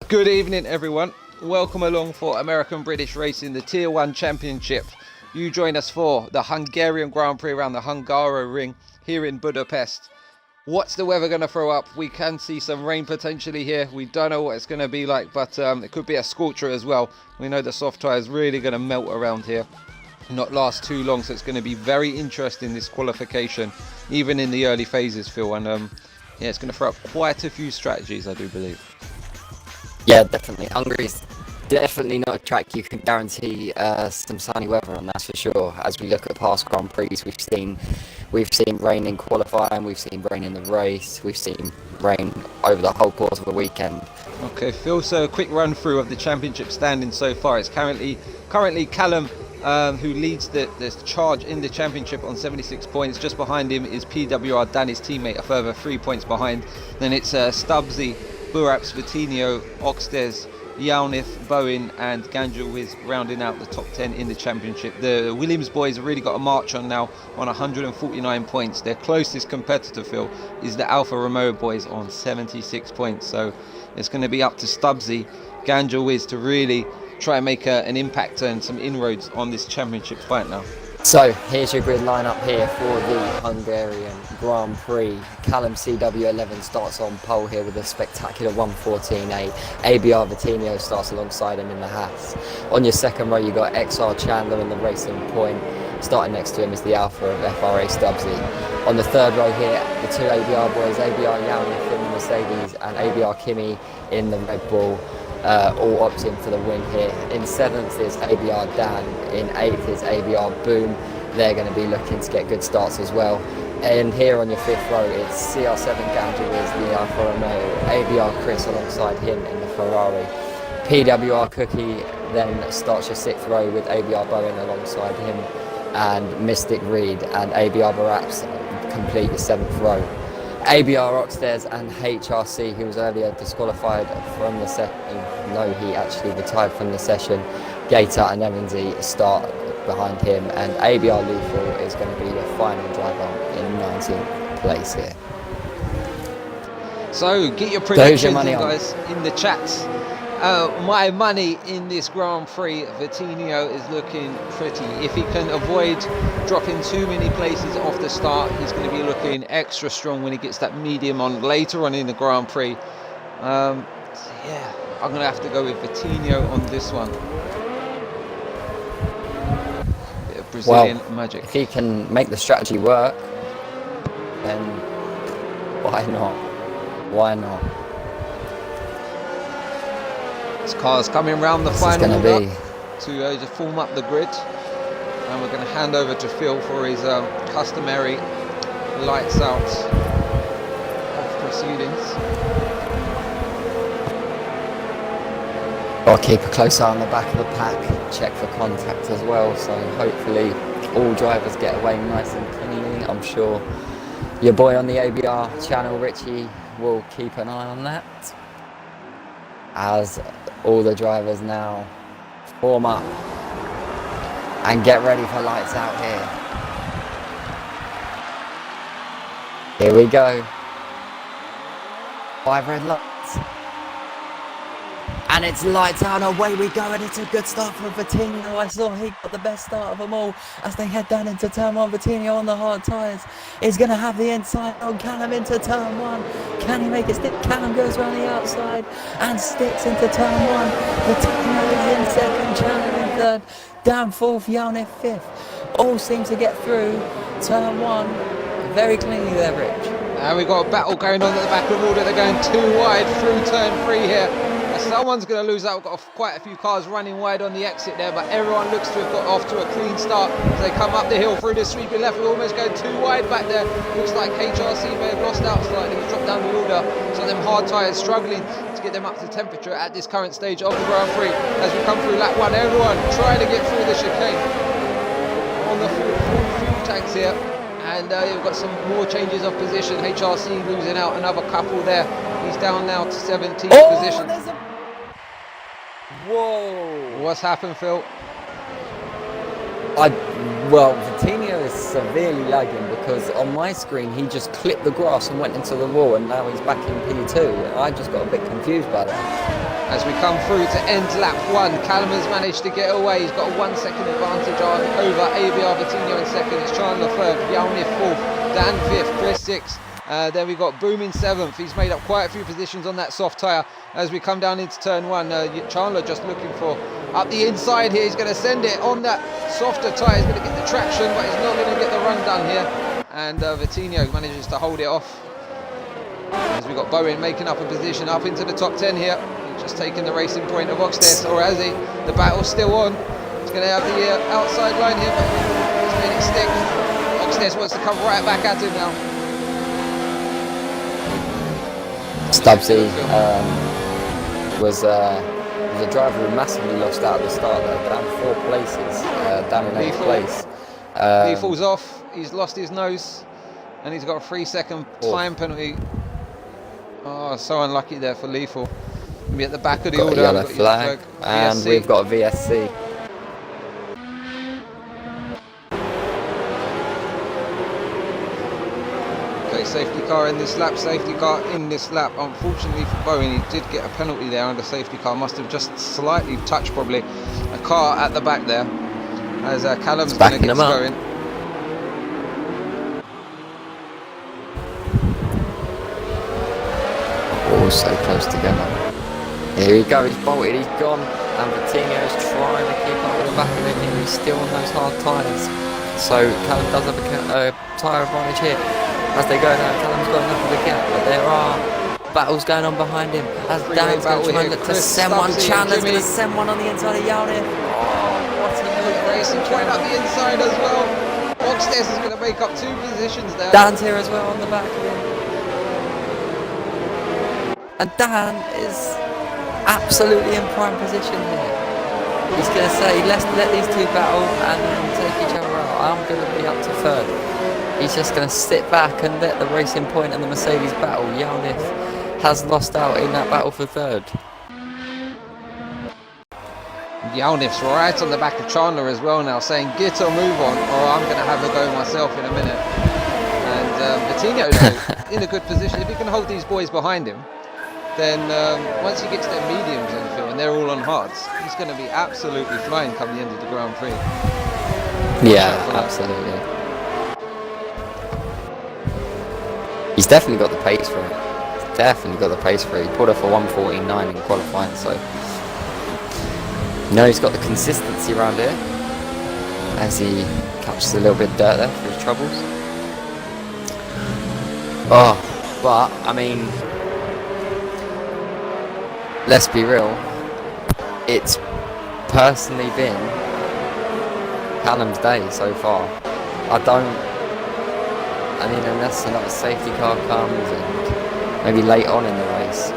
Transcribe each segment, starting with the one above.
Good evening, everyone. Welcome along for American British Racing, the Tier 1 Championship. You join us for the Hungarian Grand Prix around the Hungaroring here in Budapest. What's the weather going to throw up? We can see some rain potentially here. We don't know what it's going to be like, but it could be a scorcher as well. We know the soft tyre is really going to melt around here, not last too long, so it's going to be very interesting, this qualification, even in the early phases, Phil. And yeah, it's going to throw up quite a few strategies, I do believe. Yeah, definitely. Hungary's definitely not a track you can guarantee some sunny weather on, that's for sure. As we look at past Grand Prix, we've seen rain in qualifying, we've seen rain in the race, we've seen rain over the whole course of the weekend. Okay, Phil, so a quick run through of the championship standings so far. It's currently Callum who leads the charge in the championship on 76 points. Just behind him is PWR Dan, his teammate, a further 3 points behind. Then it's Stubbsy, Buraps, Vitinho, Oxtes, Yaunith, Bowen and Ganjul rounding out the top 10 in the championship. The Williams boys have really got a march on now on 149 points. Their closest competitor, Phil, is the Alfa Romeo boys on 76 points. So it's going to be up to Stubbsy, Ganjul to really try and make an impact and some inroads on this championship fight now. So here's your grid lineup here for the Hungarian Grand Prix. Callum CW11 starts on pole here with a spectacular 1:14.8. ABR Vitinho starts alongside him in the Haas. On your second row you got XR Chandler in the Racing Point. Starting next to him is the Alpha of FRA Stubbsy. On the third row here, the two ABR boys, ABR Yaunith in the Mercedes and ABR Kimi in the Red Bull. All opting for the win here. In 7th is ABR Dan, in 8th is ABR Boom. They're going to be looking to get good starts as well. And here on your 5th row it's CR7 Ganjul is the Alfa Romeo, ABR Chris alongside him in the Ferrari. PWR Cookie then starts your 6th row with ABR Bowen alongside him, and Mystic Reed and ABR Baraps complete your 7th row. ABR Oxtes and HRC, who was earlier disqualified from the session, no, he actually retired from the session. Gator and Evansy start behind him, and ABR Lethal is going to be the final driver in 19th place here. So get your predictions, guys, in the chats. My money in this Grand Prix, Vitinho is looking pretty. If he can avoid dropping too many places off the start, he's going to be looking extra strong when he gets that medium on later on in the Grand Prix. Yeah, I'm going to have to go with Vitinho on this one. Bit of Brazilian magic. If he can make the strategy work, then why not? Why not? This car's coming round the final to form up the grid, and we're going to hand over to Phil for his customary lights out of proceedings. I'll keep a close eye on the back of the pack, check for contact as well, so hopefully all drivers get away nice and cleanly. I'm sure your boy on the ABR channel, Richie, will keep an eye on that, as all the drivers now form up and get ready for lights out here. Here we go. 5 red lights. And it's lights out, away we go, and it's a good start for Vitinho. I saw he got the best start of them all as they head down into turn 1. Vitinho on the hard tyres is going to have the inside on Callum into turn 1. Can he make it stick? Callum goes around the outside and sticks into turn 1. Vitinho is in second, Chandler in third, down 4th, Yaunith 5th. All seem to get through turn 1 very cleanly there, Rich. And we've got a battle going on at the back of the order. They're going too wide through turn 3 here. Someone's going to lose out. We've got quite a few cars running wide on the exit there, but everyone looks to have got off to a clean start as they come up the hill through the sweeping left. We're almost going too wide back there. Looks like HRC may have lost out slightly. He's dropped down the order. So them hard tyres struggling to get them up to temperature at this current stage of the Grand Prix. As we come through lap 1, everyone trying to get through the chicane on the fuel tanks here. And we've got some more changes of position. HRC losing out another couple there. He's down now to 17th position. Whoa! What's happened, Phil? Well, Vitinho is severely lagging because on my screen he just clipped the grass and went into the wall, and now he's back in P2. I just got a bit confused by that. As we come through to end lap 1, Callum has managed to get away. He's got a 1 second advantage over ABR. Vitinho in second, it's Chandler third, Yalnif fourth, Dan fifth, Chris sixth. Then we've got Boom in 7th. He's made up quite a few positions on that soft tyre as we come down into turn 1. Chandler just looking for up the inside here. He's going to send it on that softer tyre. He's going to get the traction, but he's not going to get the run done here. And Vitinho manages to hold it off. As we've got Bowen making up a position up into the top 10 here. He's just taking the racing point of Oxtes, or has he? The battle's still on. He's going to have the outside line here, but he's made it stick. Oxtes wants to come right back at him now. Stubbsy was a driver who massively lost out at the start there, down 4 places, down in 8th place. Lethal's off, he's lost his nose, and he's got a 3-second time penalty. Oh, so unlucky there for Lethal. Be at the back of the order. Yellow flag, and we've got a VSC. Safety car in this lap, safety car in this lap. Unfortunately for Bowen, he did get a penalty there under safety car. Must have just slightly touched probably a car at the back there. As Callum's going to get going. All so close together. Here we go, he's bolted, he's gone. And Vitinho's trying to keep up with the back of him here. He's still on those hard tyres. So Callum does have a tyre advantage here. As they go down, Callum's got enough of the gap, but there are battles going on behind him. As Dan's going to try and look to send one, Chandler's going to send one on the inside of Yalnif. Oh, what a move. Racing point up the inside as well. Oxtes is going to make up 2 positions there. Dan's here as well on the back of him. And Dan is absolutely in prime position here. He's going to say, let's let these 2 battle and then take each other out. I'm going to be up to 3rd. He's just going to sit back and let the Racing Point and the Mercedes battle. Yalnif has lost out in that battle for 3rd. Yalnif's right on the back of Chandler as well now, saying get or move on, or I'm going to have a go myself in a minute. And Vitinho in a good position. If he can hold these boys behind him, then once he gets their mediums in the field and they're all on hards, he's going to be absolutely flying come the end of the Grand Prix. Yeah, absolutely. He's definitely got the pace for it. Definitely got the pace for it. He pulled off a 1:49 in qualifying, so he's got the consistency around here as he catches a little bit of dirt there for his troubles. Oh, but I mean, let's be real. It's personally been Callum's day so far. I mean, unless another safety car comes and maybe late on in the race.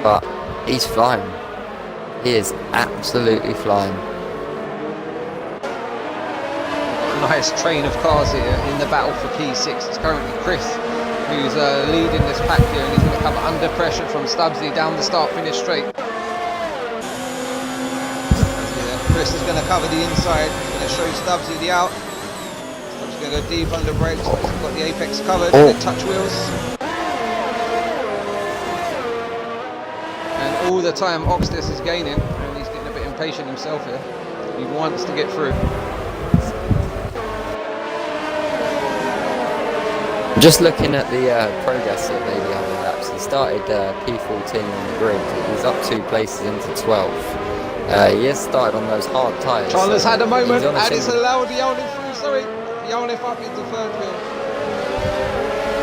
But he's flying. He is absolutely flying. Nice train of cars here in the battle for P6. It's currently Chris who's leading this pack here, and he's going to come under pressure from Stubbsy down the start-finish straight. Chris is going to cover the inside. He's going to show Stubbsy the out. Going to go deep under brakes, but he's got the apex covered, the touch wheels. And all the time Oxtes is gaining, and he's getting a bit impatient himself here. He wants to get through. Just looking at the progress of ABR laps, he started P14 on the grid. He's up 2 places into 12. He has started on those hard tyres. Chandler's had a moment, and it's allowed Yalnif through, sorry. Yalnif up into 3rd wheel.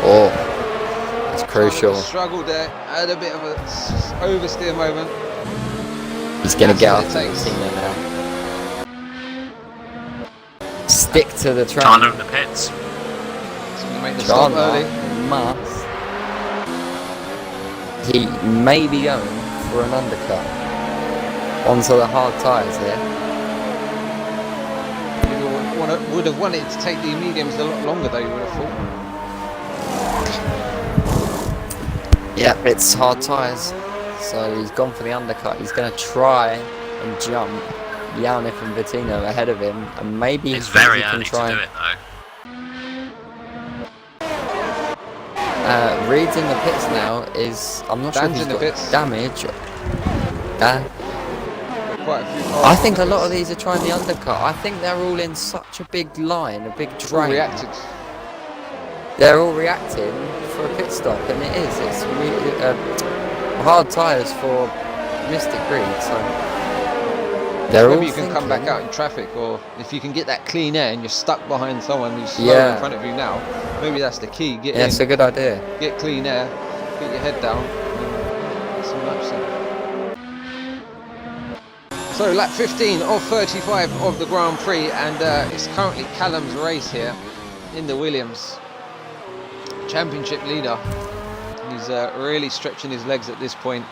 Oh, that's crucial. Struggled there, had a bit of a oversteer moment. He's going to get off the team now. Stick to the track. Chandler in the pits. He's going to make the stop early. Must. He may be going for an undercut onto the hard tyres here. Would have wanted to take the mediums a lot longer though, you would have thought. Yeah, it's hard tyres, so he's gone for the undercut. He's going to try and jump Yaunif and Vittino ahead of him, and maybe It's very he can early to try do it though. Reed's in the pits now. I'm not sure if Dan's he's in the got pits. damage. Dan. Quite a few I cars think in a the lot of pits. these are trying the undercut. I think they're all in such a big line, a big All train. reacted. They're all reacting for a pit stop, and it is. It's really hard tyres for Mystic Reed, so they're Maybe all you can come back thinking- out in traffic, or if you can get that clean air and you're stuck behind someone who's slower Yeah. in front of you now, maybe that's the key. Get Yeah, in, it's a good idea. get clean air, get your head down, and get some laps in. So lap 15 of 35 of the Grand Prix, and it's currently Callum's race here in the Williams. Championship leader. He's really stretching his legs at this point.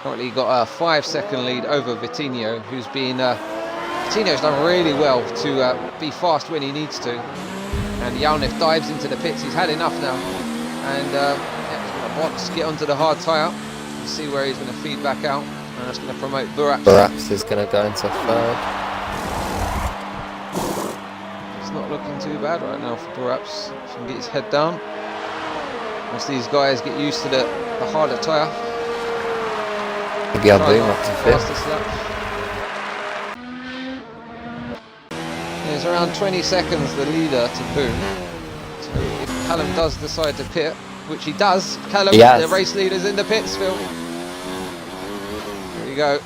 Currently got a 5-second lead over Vitinho, who's been Vitinho's done really well to be fast when he needs to. And Yaunif dives into the pits. He's had enough now, and yeah, he's going to box, get onto the hard tyre, and see where he's going to feed back out. And that's going to promote Buraps. Buraps is going to go into third. It's not looking too bad right now for Buraps. If he can get his head down. Once these guys get used to the harder tyre. Maybe I'll Try boom not up to the fifth. fastest lap. There's around 20 seconds the leader to Boom. So if Callum does decide to pit, which he does, Callum, He has. the race leader's in the pits, Phil. There you go.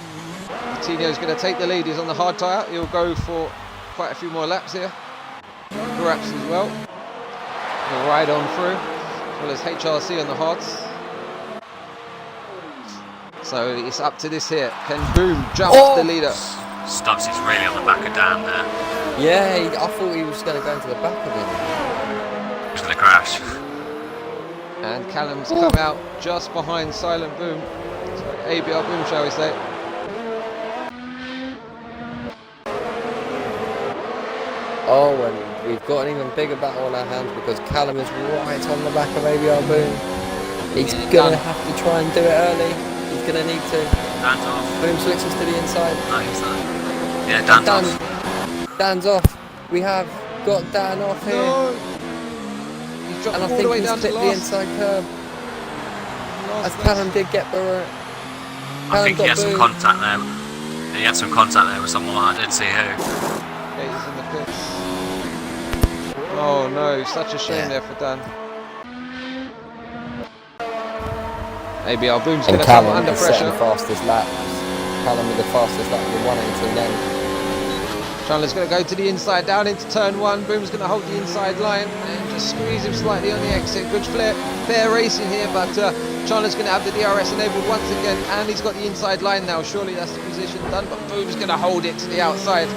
Coutinho's going to take the lead. He's on the hard tyre. He'll go for quite a few more laps here. Perhaps as well. He'll ride on through, as well as HRC on the hards. So it's up to this here. Can Boom jump the leader? Stubbs is really on the back of Dan there. Yeah, I thought he was going to go into the back of him. He was going to crash. And Callum's come out just behind Silent Boom. Sorry, ABR Boom, shall we say. Oh, and we've got an even bigger battle on our hands because Callum is right on the back of ABR Boom. He's going to have to try and do it early. He's going to need to. Dan's off. Boom switches to the inside. No, he's not. Yeah, Dan's off. Dan's off. We have got Dan off here. No! He's dropped And I all the think way he's down to split the last. inside curb. last As place. Callum did get the. I think he had some contact there. He had some contact there with someone. I didn't see who. Yeah, he's in the pits. Oh no, such a shame there for Dan. ABR Boom's going And to come Callum under is setting pressure. the fastest lap. Callum with the fastest lap with 118 then. Chandler's going to go to the inside, down into turn 1. Boom's going to hold the inside line and just squeeze him slightly on the exit. Good fair racing here, but Chandler's going to have the DRS enabled once again, and he's got the inside line now. Surely that's the position done, but Boom's going to hold it to the outside.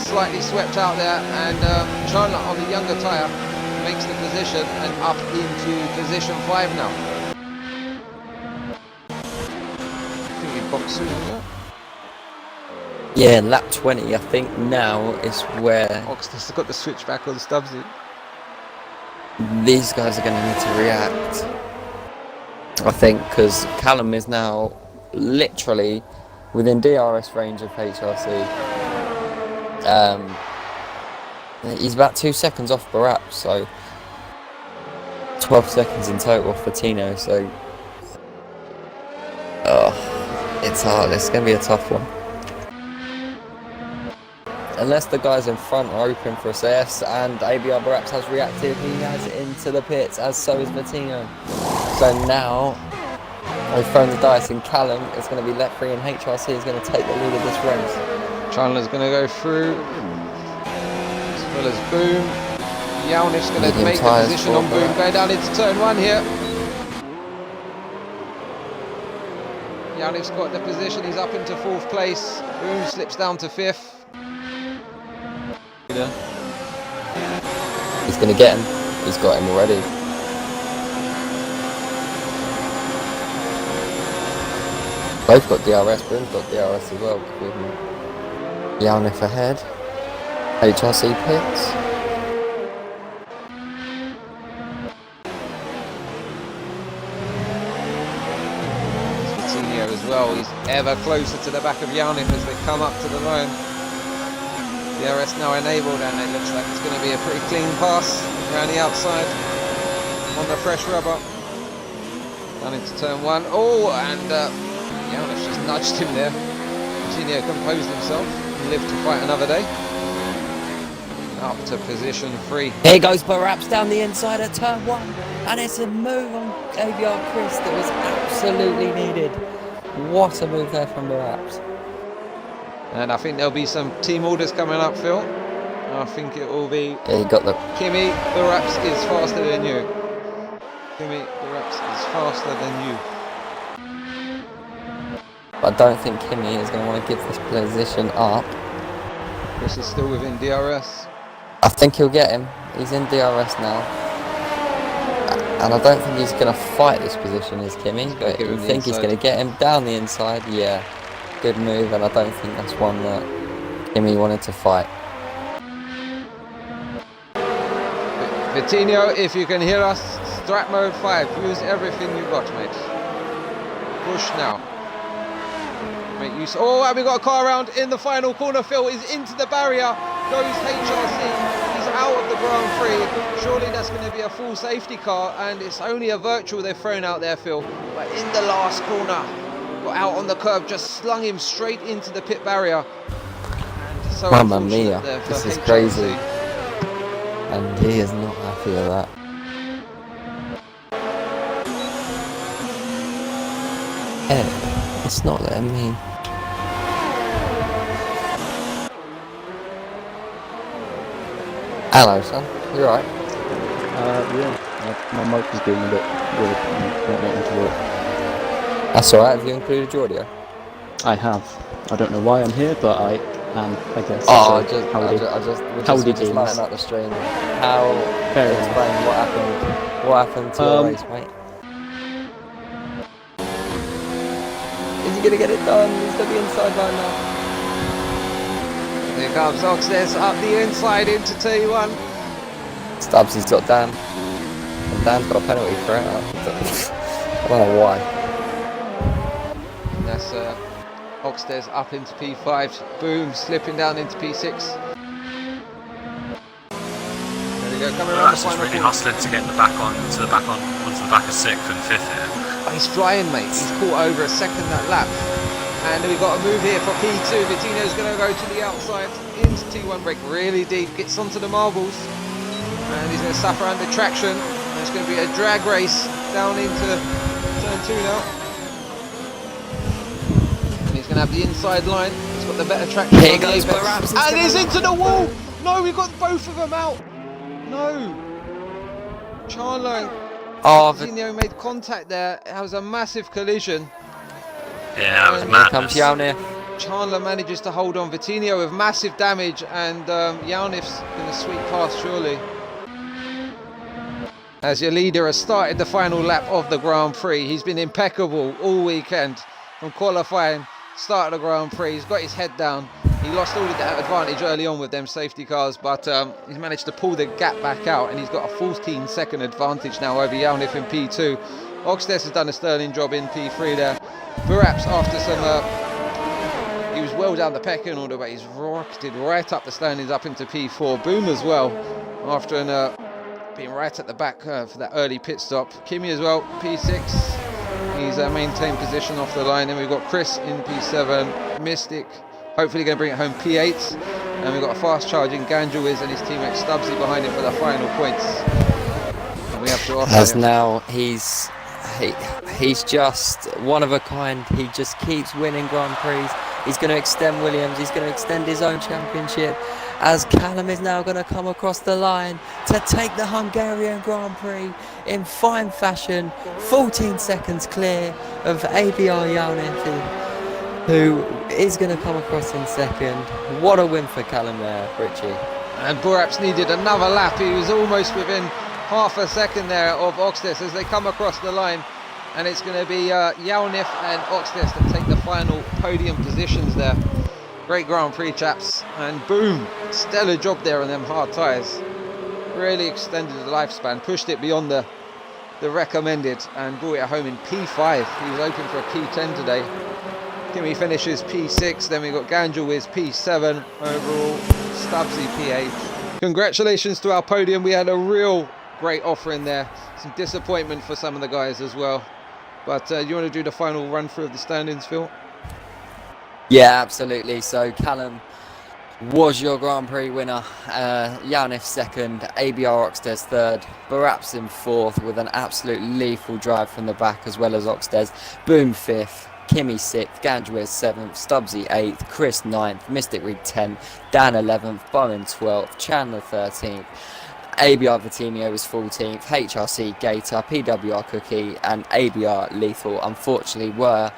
Slightly swept out there, and Chandler on the younger tyre makes the position and up into position 5 now. I think he boxed soon, yeah? Yeah, in lap 20, I think now is where Oxter's got the switch back on Stubbsy. these guys are going to need to react. I think because Callum is now literally within DRS range of HRC. He's about 2 seconds off Barap, so 12 seconds in total for Tino. So, it's hard. It's going to be a tough one. Unless the guys in front are open for a CS, and ABR Baraps has reacted, he has into the pits, as so is Martino. So now, they've thrown the dice, and Callum is going to be let free, and HRC is going to take the lead of this race. Chandler's going to go through, as well as Boom. Yaunif's going to Medium make the tyres position for on Boom, Baraps. go down into turn 1 here. Yaunif's got the position, he's up into 4th place. Boom slips down to 5th. He's going to get him. He's got him already. Both got DRS. Boom's got DRS as well. Yaunif ahead. HRC pits. Coutinho as well, he's ever closer to the back of Yaunif as they come up to the line. DRS now enabled, and it looks like it's going to be a pretty clean pass around the outside on the fresh rubber. Down into turn 1. Oh, and Jaunisz just nudged him there. Coutinho composed himself and lived to fight another day. Up to position 3. Here goes Barraps down the inside of turn 1, and it's a move on ABR Chris that was absolutely needed. What a move there from Barraps. And I think there'll be some team orders coming up, Phil. I think it will be Yeah, he got the Kimi Barraps is faster than you. Kimi Barraps is faster than you. I don't think Kimi is going to want to give this position up. Chris is still within DRS. I think he'll get him. He's in DRS now. And I don't think he's going to fight this position as Kimi, but I think he's going to get him down the inside. Yeah, good move, and I don't think that's one that Kimi wanted to fight. Vitinho, if you can hear us, strat mode 5. Use everything you got, mate. Push now. Make use. Oh, and we got a car around in the final corner. Phil is into the barrier. Goes HRC. He's out of the Grand Prix. Surely that's going to be a full safety car, and it's only a virtual they've thrown out there, Phil. But in the last corner, got out on the curb, just slung him straight into the pit barrier. And so Mamma mia, there for this is HRC. crazy. And he is not happy with that. Yeah, it's not letting me. Hello, son. You alright? Yeah, my mic is being a bit weird and not wanting to work. That's alright. Have you included your audio? I have. I don't know why I'm here, but I am, I guess. Oh, so howdy. we're just lighting up the stream. How? Fair enough. Explain what happened to your race, mate? Is he gonna get it done? He's got the inside line now. Here comes Oxness up the inside into T1. Stubbs, he's got Dan. And Dan's got a penalty for it. I don't know why. And that's Oxness up into P5. Boom, slipping down into P6. There we go, coming around the That's final really corner. hustling to get onto the back of 6th and 5th here. Oh, he's flying, mate. He's caught over a second that lap. And we've got a move here for P2. Vitinho's going to go to the outside into T1 brake really deep. Gets onto the marbles. And he's going to suffer under traction. And it's going to be a drag race down into turn 2 now. And he's going to have the inside line. He's got the better traction. Here on the goes apex. Barraps. And he's into the wall. No, we've got both of them out. No. Chandler Oh, and Vitinho made contact there. It was a massive collision. Yeah, that was And here comes madness. Jaunisz. Chandler manages to hold on. Vitinho with massive damage, and Jaunisz's going to sweep past surely. As your leader has started the final lap of the Grand Prix. He's been impeccable all weekend from qualifying, start of the Grand Prix. He's got his head down. He lost all of that advantage early on with them safety cars, but he's managed to pull the gap back out, and he's got a 14-second advantage now over Jaunisz in P2. Oxness has done a sterling job in P3 there. Barraps, after some, he was well down the pecking order, but he's rocketed right up the standings up into P4. Boom as well, after being right at the back for that early pit stop. Kimi as well, P6. He's maintained position off the line. Then we've got Chris in P7, Mystic, hopefully going to bring it home P8. And we've got a fast charging Ganjawiz and his teammate Stubbsy behind him for the final points. And we have to offer As him. now he's just one of a kind. He just keeps winning Grand Prix. He's going to extend Williams. He's going to extend his own championship. As Callum is now going to come across the line to take the Hungarian Grand Prix in fine fashion. 14 seconds clear of ABR Jaunisz, who is going to come across in second. What a win for Callum there, Richie. And Barraps needed another lap. He was almost within half a second there of Oxness as they come across the line. And it's going to be Jaunisz and Oxness that take the final podium positions there. Great Grand Prix, chaps. And boom, stellar job there on them hard tyres. Really extended the lifespan, pushed it beyond the recommended and brought it home in P5. He was hoping for a P10 today. Kimi finishes P6, then we got Ganjel P7 overall, Stubbsy P8. Congratulations to our podium. We had a real great offering there. Some disappointment for some of the guys as well. But you want to do the final run through of the standings, Phil? Yeah, absolutely. So Callum was your Grand Prix winner, Janif second, ABR Oxtes third, Barapsin fourth with an absolute lethal drive from the back as well as Oxtes, Boom fifth, Kimi sixth, Ganjwez seventh, Stubbsy eighth, Chris ninth, Mystic Rig 10th, Dan 11th, Bowen 12th, Chandler 13th, ABR Vitinho was 14th, HRC Gator, PWR Cookie and ABR Lethal unfortunately were